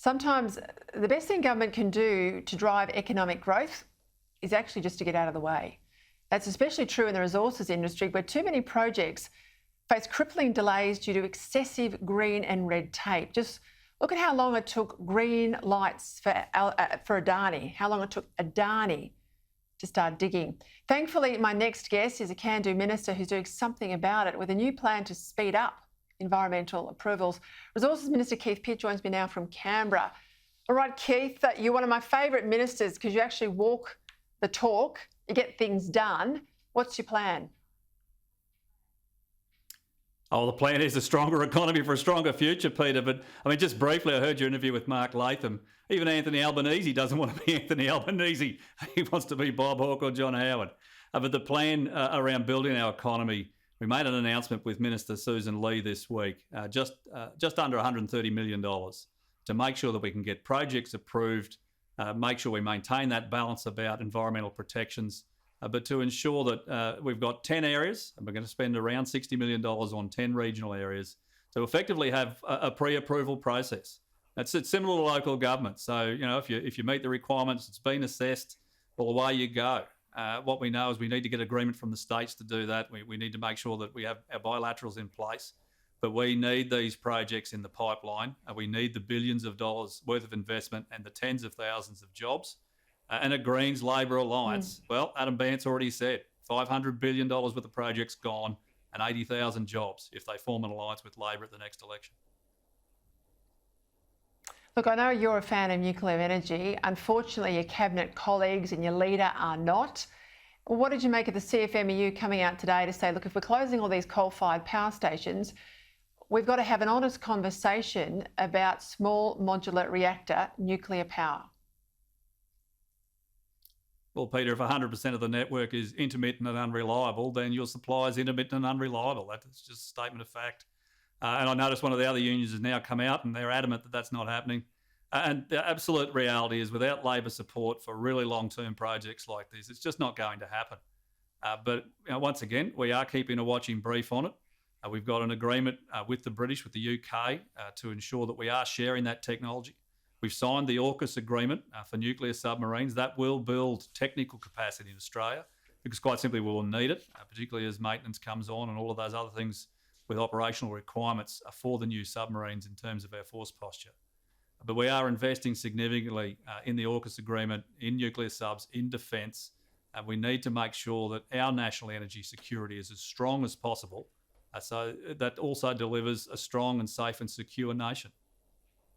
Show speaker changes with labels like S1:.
S1: Sometimes the best thing government can do to drive economic growth is actually just to get out of the way. That's especially true in the resources industry, where too many projects face crippling delays due to excessive green and red tape. Just look at how long it took green lights for Adani, how long it took Adani to start digging. Thankfully, my next guest is a can-do minister who's doing something about it with a new plan to speed up environmental approvals. Resources Minister Keith Pitt joins me now from Canberra. All right, Keith, you're one of my favourite ministers because you actually walk the talk, you get things done. What's your plan?
S2: Oh, the plan is a stronger economy for a stronger future, Peter. But I mean, just briefly, I heard your interview with Mark Latham. Even Anthony Albanese doesn't want to be Anthony Albanese. He wants to be Bob Hawke or John Howard. But the plan around building our economy, we made an announcement with Minister Susan Lee this week, just under $130 million to make sure that we can get projects approved, make sure we maintain that balance about environmental protections, but to ensure that we've got 10 areas, and we're going to spend around $60 million on 10 regional areas to effectively have a pre-approval process. It's similar to local government. So, you know, if you meet the requirements, it's been assessed, well, away you go. What we know is we need to get agreement from the states to do that. We need to make sure that we have our bilaterals in place. But we need these projects in the pipeline. We need the billions of dollars worth of investment and the tens of thousands of jobs. And a Greens-Labor alliance, well, Adam Bandt's already said $500 billion worth of projects gone and 80,000 jobs if they form an alliance with Labor at the next election.
S1: Look, I know you're a fan of nuclear energy. Unfortunately, your cabinet colleagues and your leader are not. What did you make of the CFMEU coming out today to say, look, if we're closing all these coal-fired power stations, we've got to have an honest conversation about small modular reactor nuclear power?
S2: Well, Peter, if 100% of the network is intermittent and unreliable, then your supply is intermittent and unreliable. That's just a statement of fact. And I noticed one of the other unions has now come out and they're adamant that that's not happening. And the absolute reality is without Labor support for really long-term projects like this, it's just not going to happen. But you know, once again, we are keeping a watching brief on it. We've got an agreement with the British, with the UK, to ensure that we are sharing that technology. We've signed the AUKUS agreement for nuclear submarines. That will build technical capacity in Australia because quite simply we will need it, particularly as maintenance comes on and all of those other things with operational requirements for the new submarines in terms of our force posture. But we are investing significantly in the AUKUS agreement, in nuclear subs, in defence, and we need to make sure that our national energy security is as strong as possible so that also delivers a strong and safe and secure nation.